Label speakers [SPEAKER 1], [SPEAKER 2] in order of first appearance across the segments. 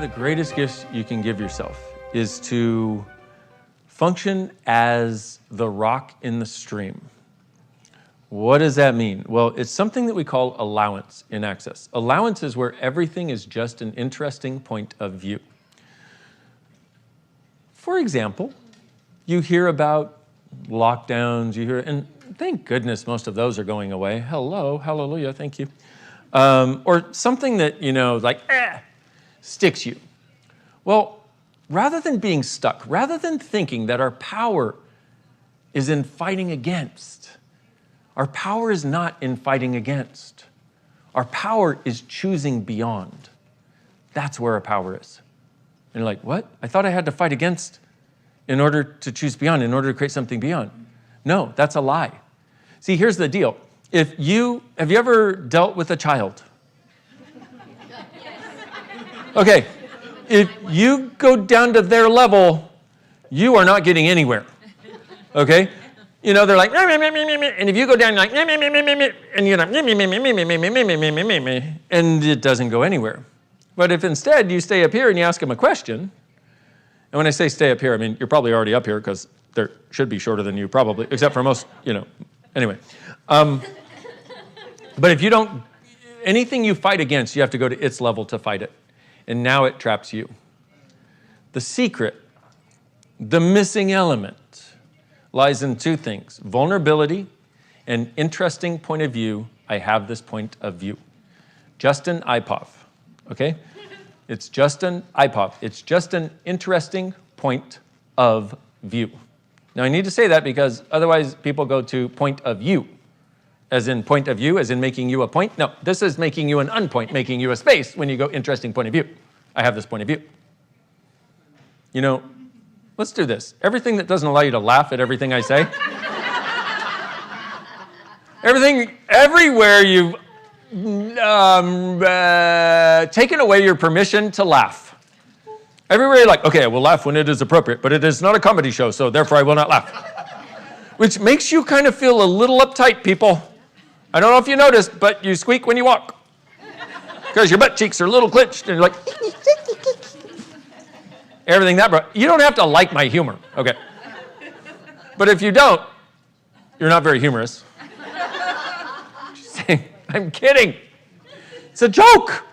[SPEAKER 1] the greatest gifts you can give yourself is to function as the rock in the stream. What does that mean? Well, it's something that we call allowance in Access. Allowance is where everything is just an interesting point of view. For example, you hear about lockdowns, and thank goodness most of those are going away. Hello, hallelujah, thank you. Or something that, sticks you. Well, rather than being stuck, rather than thinking that our power is in fighting against, our power is not in fighting against. Our power is choosing beyond. That's where our power is. And you're like, what? I thought I had to fight against in order to choose beyond, in order to create something beyond. No, that's a lie. See, here's the deal. Have you ever dealt with a child? Okay, if you go down to their level, you are not getting anywhere, okay? You know, they're like, and if you go down, you're like, and you're like, and it doesn't go anywhere. But if instead you stay up here and you ask them a question, and when I say stay up here, I mean, you're probably already up here because they should be shorter than you probably, except for most, anyway. But if you don't, anything you fight against, you have to go to its level to fight it. And now it traps you. The secret, the missing element, lies in two things: vulnerability and interesting point of view. I have this point of view. Justin Ipov, okay? It's Justin Ipov. It's just an interesting point of view. Now I need to say that because otherwise people go to point of view. As in point of view, as in making you a point? No, this is making you an unpoint, making you a space when you go interesting point of view. I have this point of view. Let's do this. Everything that doesn't allow you to laugh at everything I say. Everywhere you've taken away your permission to laugh. Everywhere you're like, okay, I will laugh when it is appropriate, but it is not a comedy show, so therefore I will not laugh. Which makes you kind of feel a little uptight, people. I don't know if you noticed, but you squeak when you walk. Because your butt cheeks are a little clenched, and you're like, everything that brought. You don't have to like my humor, okay? But if you don't, you're not very humorous. Just saying, I'm kidding. It's a joke.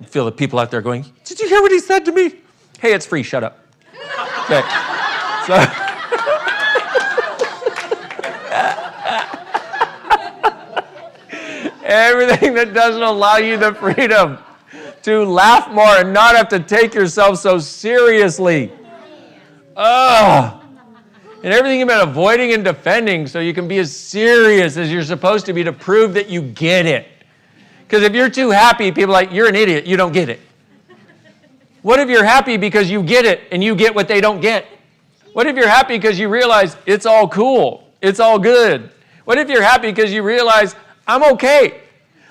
[SPEAKER 1] I feel the people out there going, did you hear what he said to me? Hey, it's free, shut up. Okay, so. Everything that doesn't allow you the freedom to laugh more and not have to take yourself so seriously. And everything you've been avoiding and defending so you can be as serious as you're supposed to be to prove that you get it. Because if you're too happy, people are like, you're an idiot, you don't get it. What if you're happy because you get it and you get what they don't get? What if you're happy because you realize it's all cool, it's all good? What if you're happy because you realize I'm okay,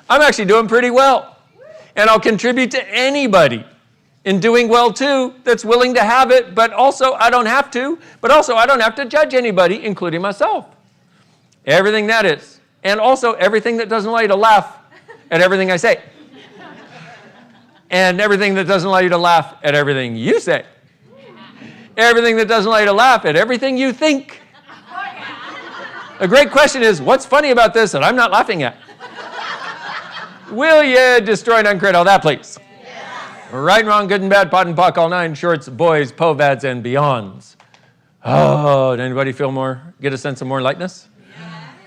[SPEAKER 1] I'm actually doing pretty well, and I'll contribute to anybody in doing well too that's willing to have it, but also I don't have to, but also I don't have to judge anybody, including myself. Everything that is, and also everything that doesn't allow you to laugh at everything I say, and everything that doesn't allow you to laugh at everything you say, everything that doesn't allow you to laugh at everything you think. A great question is, what's funny about this that I'm not laughing at? Will you destroy and uncreate all that, please? Yes. Right and wrong, good and bad, pot and pock, all nine shorts, boys, povads, and beyonds. Oh, did anybody get a sense of more lightness?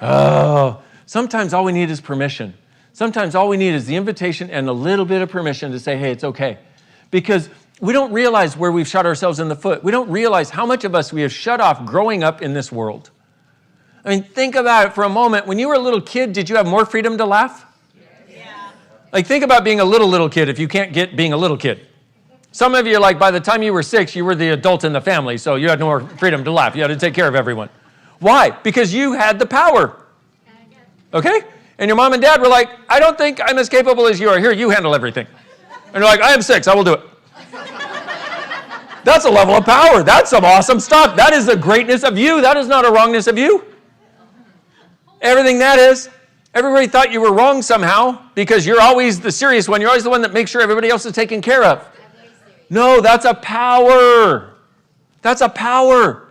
[SPEAKER 1] Yes. Sometimes all we need is permission. Sometimes all we need is the invitation and a little bit of permission to say, hey, it's okay. Because we don't realize where we've shot ourselves in the foot. We don't realize how much of us we have shut off growing up in this world. I mean, think about it for a moment. When you were a little kid, did you have more freedom to laugh? Yeah. Like, think about being a little kid if you can't get being a little kid. Some of you, like, by the time you were 6, you were the adult in the family, so you had no more freedom to laugh. You had to take care of everyone. Why? Because you had the power. Okay? And your mom and dad were like, I don't think I'm as capable as you are. Here, you handle everything. And you're like, I am 6, I will do it. That's a level of power. That's some awesome stuff. That is the greatness of you. That is not a wrongness of you. Everything that is. Everybody thought you were wrong somehow because you're always the serious one. You're always the one that makes sure everybody else is taken care of. No, that's a power. That's a power.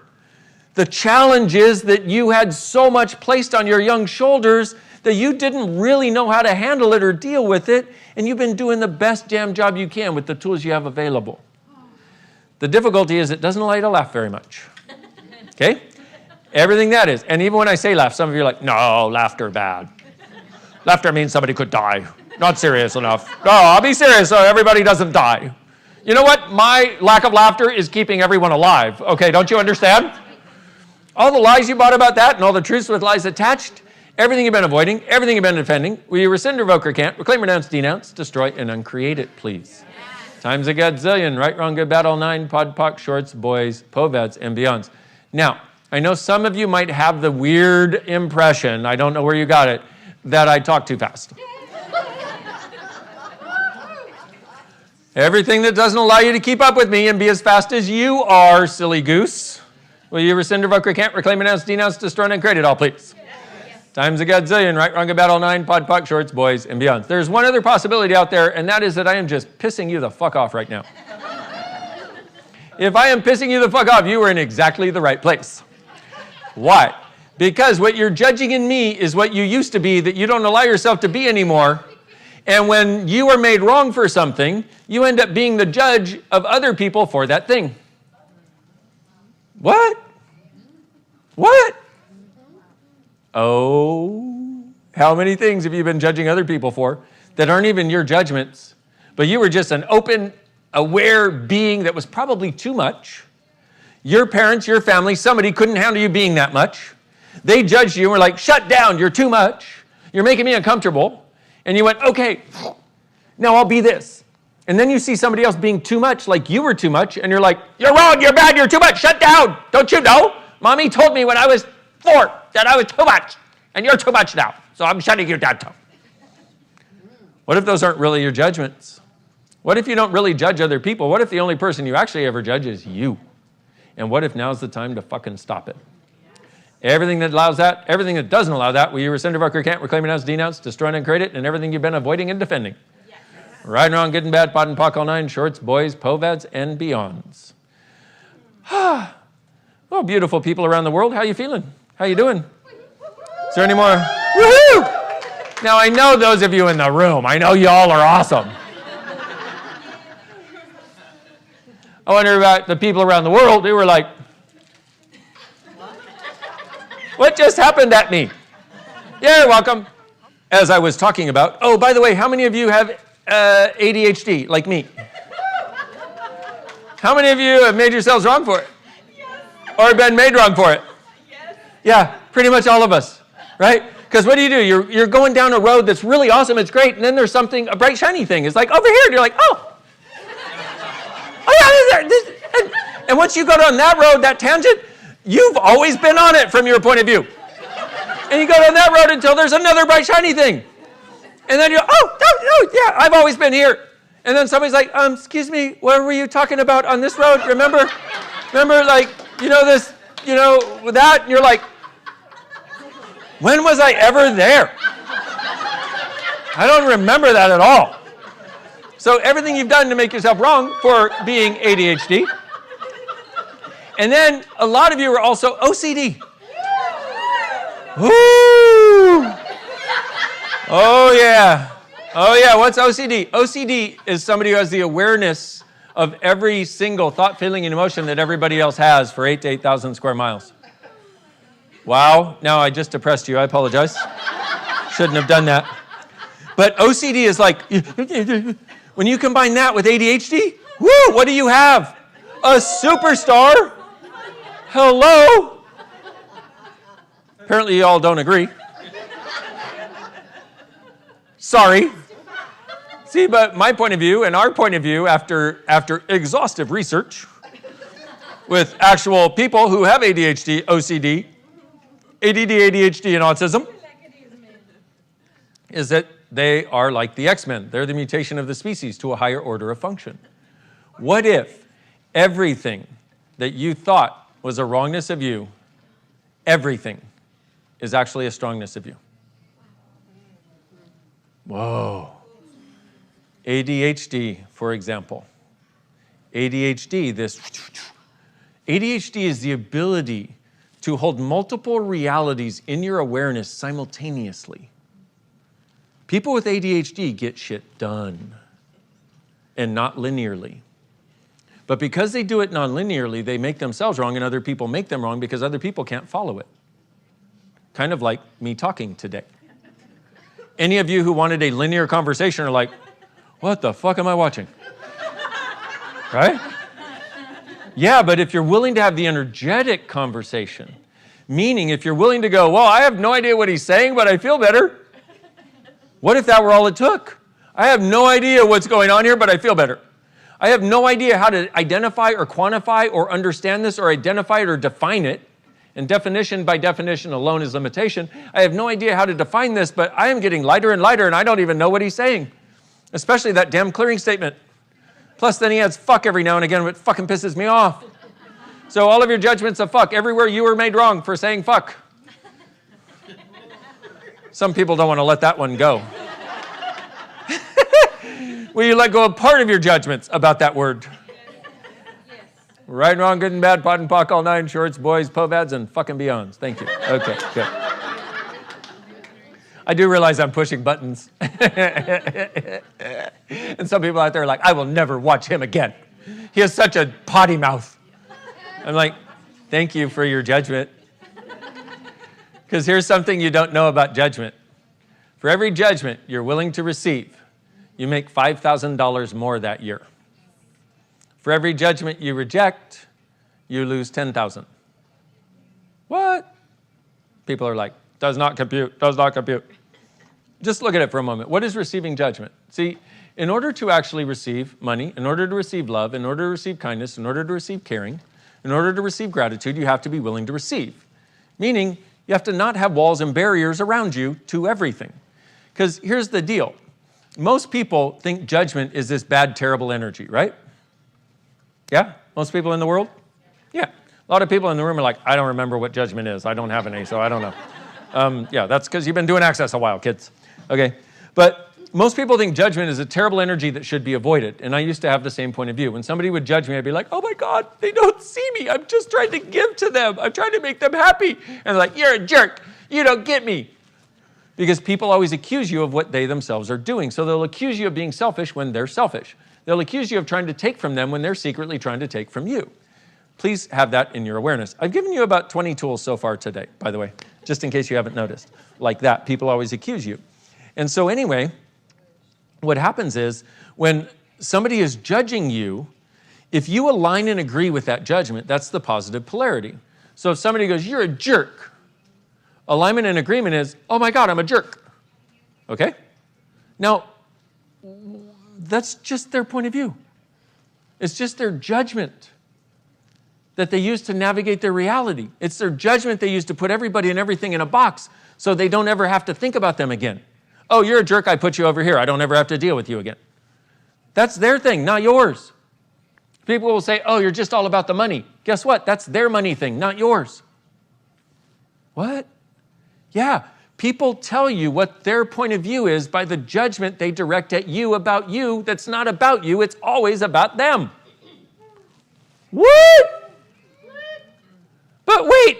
[SPEAKER 1] The challenge is that you had so much placed on your young shoulders that you didn't really know how to handle it or deal with it, and you've been doing the best damn job you can with the tools you have available. The difficulty is it doesn't allow you to laugh very much. Okay? Everything that is. And even when I say laugh, some of you are like, no, laughter bad. Laughter means somebody could die. Not serious enough. No, I'll be serious so everybody doesn't die. You know what? My lack of laughter is keeping everyone alive. Okay, don't you understand? All the lies you bought about that and all the truths with lies attached, everything you've been avoiding, everything you've been defending, will you rescind, revoke, or can't, reclaim, renounce, denounce, destroy, and uncreate it, please? Times a godzillion, right, wrong, good, bad, all nine, pod, poc, shorts, boys, poveds, and beyonds. Now, I know some of you might have the weird impression, I don't know where you got it, that I talk too fast. Everything that doesn't allow you to keep up with me and be as fast as you are, silly goose. Will you rescind, revoke, or can't, reclaim, renounce, denounce, destroy, and uncreate it all, please? Times a godzillion, right, wrong, good, bad, all nine, pod, poc, shorts, boys, and beyond. There's one other possibility out there, and that is that I am just pissing you the fuck off right now. If I am pissing you the fuck off, you are in exactly the right place. Why? Because what you're judging in me is what you used to be that you don't allow yourself to be anymore. And when you are made wrong for something, you end up being the judge of other people for that thing. What? What? Oh, how many things have you been judging other people for that aren't even your judgments, but you were just an open, aware being that was probably too much. Your parents, your family, somebody couldn't handle you being that much. They judged you and were like, shut down, you're too much. You're making me uncomfortable. And you went, okay, now I'll be this. And then you see somebody else being too much, like you were too much, and you're like, you're wrong, you're bad, you're too much, shut down. Don't you know? Mommy told me when I was 4 that I was too much, and you're too much now, so I'm shutting you down. What if those aren't really your judgments? What if you don't really judge other people? What if the only person you actually ever judge is you? And what if now's the time to fucking stop it? Everything that allows that, everything that doesn't allow that, will you rescind, revoke, or can't, reclaim, renounce, denounce, destroy, and uncreate it, and everything you've been avoiding and defending. Yes. Right and wrong, good and bad, pod and poc, all nine, shorts, boys, poveds, and beyonds. Oh, beautiful people around the world, how you feeling? How you doing? Is there any more? Woohoo! Now, I know those of you in the room, I know y'all are awesome. I wonder about the people around the world. They were like, what just happened at me? Yeah, you're welcome. As I was talking about, oh, by the way, how many of you have ADHD, like me? How many of you have made yourselves wrong for it? Yes. Or been made wrong for it? Yes. Yeah, pretty much all of us, right? Because what do? You're going down a road that's really awesome, it's great, and then there's something, a bright, shiny thing. It's like, over here, and you're like, oh. Oh, yeah, and once you go down that road, that tangent, you've always been on it from your point of view. And you go down that road until there's another bright, shiny thing. And then you're, oh, yeah, I've always been here. And then somebody's like, excuse me, what were you talking about on this road? Remember, like, this, that? And you're like, when was I ever there? I don't remember that at all. So everything you've done to make yourself wrong for being ADHD. And then a lot of you are also OCD. Woo! Oh, yeah. Oh, yeah. What's OCD? OCD is somebody who has the awareness of every single thought, feeling, and emotion that everybody else has for 8 to 8,000 square miles. Wow. Now I just depressed you. I apologize. Shouldn't have done that. But OCD is like, when you combine that with ADHD, woo, what do you have? A superstar? Hello? Apparently you all don't agree. Sorry. See, but my point of view and our point of view after exhaustive research with actual people who have ADHD, OCD, ADD, ADHD, and autism is that they are like the X-Men. They're the mutation of the species to a higher order of function. What if everything that you thought was a wrongness of you, everything is actually a strongness of you? Whoa. ADHD, for example, ADHD, ADHD is the ability to hold multiple realities in your awareness simultaneously. People with ADHD get shit done and not linearly. But because they do it non-linearly, they make themselves wrong and other people make them wrong because other people can't follow it. Kind of like me talking today. Any of you who wanted a linear conversation are like, what the fuck am I watching? Right? Yeah, but if you're willing to have the energetic conversation, meaning if you're willing to go, well, I have no idea what he's saying, but I feel better. What if that were all it took? I have no idea what's going on here, but I feel better. I have no idea how to identify or quantify or understand this or identify it or define it. And definition by definition alone is limitation. I have no idea how to define this, but I am getting lighter and lighter, and I don't even know what he's saying. Especially that damn clearing statement. Plus, then he adds fuck every now and again, which fucking pisses me off. So all of your judgments of fuck, everywhere you were made wrong for saying fuck. Some people don't want to let that one go. Will you let go of part of your judgments about that word? Yes. Right, wrong, good and bad, pot and pock, all nine, shorts, boys, povads, and fucking beyonds. Thank you. Okay, good. I do realize I'm pushing buttons. And some people out there are like, I will never watch him again. He has such a potty mouth. I'm like, thank you for your judgment. Because here's something you don't know about judgment. For every judgment you're willing to receive, you make $5,000 more that year. For every judgment you reject, you lose $10,000. What? People are like, does not compute, does not compute. Just look at it for a moment. What is receiving judgment? See, in order to actually receive money, in order to receive love, in order to receive kindness, in order to receive caring, in order to receive gratitude, you have to be willing to receive. Meaning, you have to not have walls and barriers around you to everything. Because here's the deal. Most people think judgment is this bad, terrible energy, right? Yeah? Most people in the world? Yeah. A lot of people in the room are like, I don't remember what judgment is. I don't have any, so I don't know. Yeah, that's because you've been doing Access a while, kids. Okay? But most people think judgment is a terrible energy that should be avoided. And I used to have the same point of view. When somebody would judge me, I'd be like, oh my God, they don't see me. I'm just trying to give to them. I'm trying to make them happy. And they're like, you're a jerk. You don't get me. Because people always accuse you of what they themselves are doing. So they'll accuse you of being selfish when they're selfish. They'll accuse you of trying to take from them when they're secretly trying to take from you. Please have that in your awareness. I've given you about 20 tools so far today, by the way, just in case you haven't noticed. Like that, people always accuse you. And so anyway, what happens is when somebody is judging you, if you align and agree with that judgment, that's the positive polarity. So if somebody goes, you're a jerk, alignment and agreement is, oh my God, I'm a jerk. Okay? Now, that's just their point of view. It's just their judgment that they use to navigate their reality. It's their judgment they use to put everybody and everything in a box so they don't ever have to think about them again. Oh, you're a jerk, I put you over here. I don't ever have to deal with you again. That's their thing, not yours. People will say, oh, you're just all about the money. Guess what? That's their money thing, not yours. What? Yeah, people tell you what their point of view is by the judgment they direct at you about you that's not about you, it's always about them. What? But wait,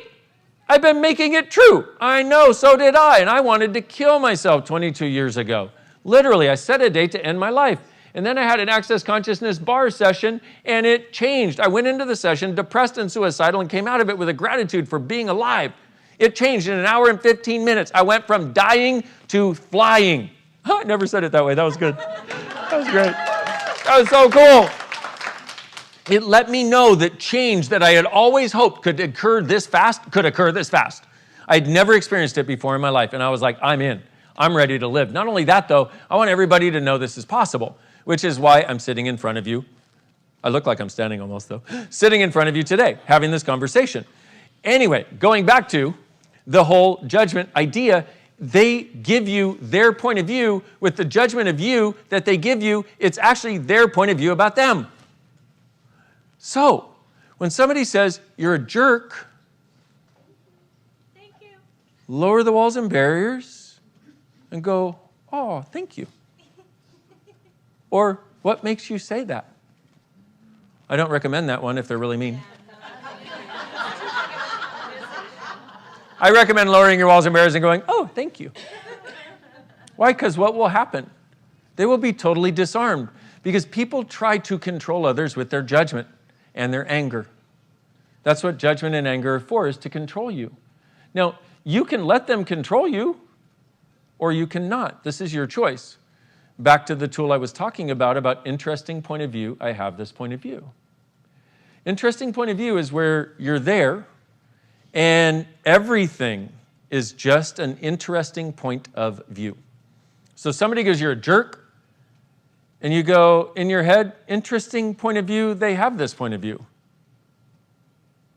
[SPEAKER 1] I've been making it true. I know, so did I, and I wanted to kill myself 22 years ago. Literally, I set a date to end my life. And then I had an Access Consciousness bar session, and it changed. I went into the session depressed and suicidal and came out of it with a gratitude for being alive. It changed in an hour and 15 minutes. I went from dying to flying. I never said it that way. That was good. That was great. That was so cool. It let me know that change that I had always hoped could occur this fast. I'd never experienced it before in my life, and I was like, I'm in. I'm ready to live. Not only that, though, I want everybody to know this is possible, which is why I'm sitting in front of you. I look like I'm standing almost, though. Sitting in front of you today, having this conversation. Anyway, going back to the whole judgment idea, they give you their point of view with the judgment of you that they give you. It's actually their point of view about them. So, when somebody says, you're a jerk,
[SPEAKER 2] thank you.
[SPEAKER 1] Lower the walls and barriers and go, oh, thank you. Or, what makes you say that? I don't recommend that one if they're really mean. I recommend lowering your walls and barriers and going, oh, thank you. Why? Because what will happen? They will be totally disarmed because people try to control others with their judgment and their anger. That's what judgment and anger are for, is to control you. Now, you can let them control you or you cannot. This is your choice. Back to the tool I was talking about interesting point of view, I have this point of view. Interesting point of view is where you're there and everything is just an interesting point of view. So somebody goes, you're a jerk, and you go in your head, interesting point of view, they have this point of view.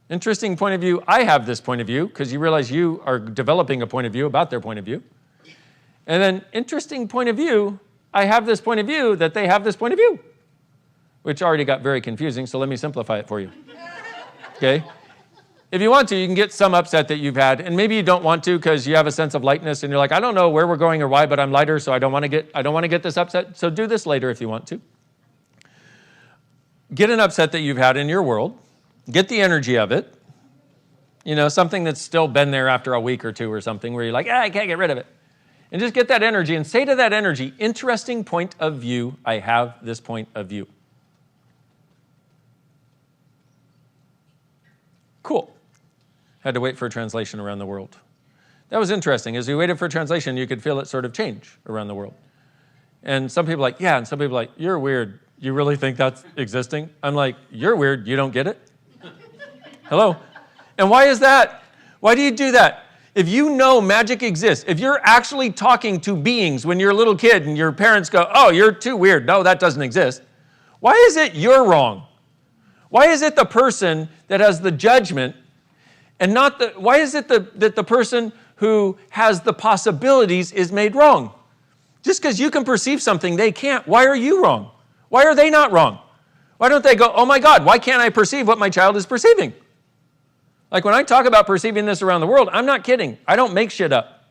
[SPEAKER 1] Interesting point of view, I have this point of view, because you realize you are developing a point of view about their point of view. And then interesting point of view, I have this point of view that they have this point of view, which already got very confusing, so let me simplify it for you. Okay? If you want to, you can get some upset that you've had, and maybe you don't want to because you have a sense of lightness and you're like, I don't know where we're going or why, but I'm lighter, so I don't want to get this upset. So do this later if you want to. Get an upset that you've had in your world. Get the energy of it. You know, something that's still been there after a week or two or something where you're like, I can't get rid of it. And just get that energy and say to that energy, interesting point of view, I have this point of view. Cool. Had to wait for a translation around the world. That was interesting. As we waited for a translation, you could feel it sort of change around the world. And some people are like, yeah, and some people are like, you're weird. You really think that's existing? I'm like, you're weird. You don't get it? Hello? And why is that? Why do you do that? If you know magic exists, if you're actually talking to beings when you're a little kid and your parents go, oh, you're too weird. No, that doesn't exist. Why is it you're wrong? Why is it the person that has the judgment and not why is it that the person who has the possibilities is made wrong? Just because you can perceive something they can't, why are you wrong? Why are they not wrong? Why don't they go, oh my God, why can't I perceive what my child is perceiving? Like when I talk about perceiving this around the world, I'm not kidding. I don't make shit up.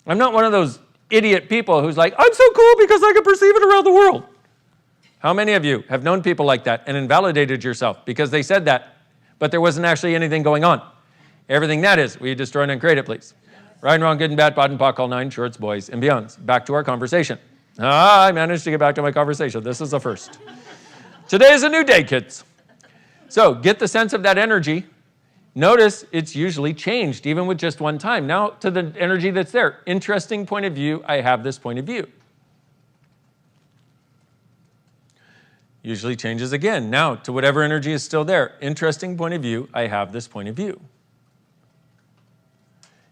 [SPEAKER 1] I'm not one of those idiot people who's like, I'm so cool because I can perceive it around the world. How many of you have known people like that and invalidated yourself because they said that, but there wasn't actually anything going on? Everything that is, will you destroy and uncreate it, please? Right and wrong, good and bad, pod and pock, all nine, shorts, boys, and beyonds. Back to our conversation. I managed to get back to my conversation. This is the first. Today is a new day, kids. So get the sense of that energy. Notice it's usually changed, even with just one time. Now to the energy that's there. Interesting point of view, I have this point of view. Usually changes again. Now to whatever energy is still there. Interesting point of view, I have this point of view.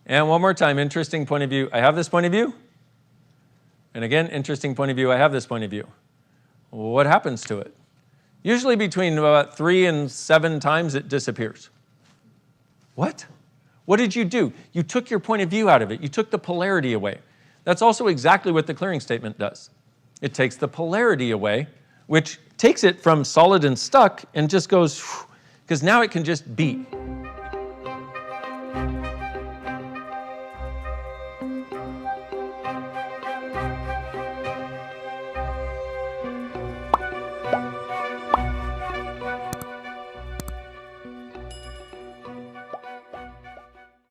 [SPEAKER 1] And one more time, interesting point of view, I have this point of view. And again, interesting point of view, I have this point of view. What happens to it? Usually between about 3 and 7 times it disappears. What? What did you do? You took your point of view out of it. You took the polarity away. That's also exactly what the clearing statement does. It takes the polarity away, which takes it from solid and stuck and just goes, because now it can just be.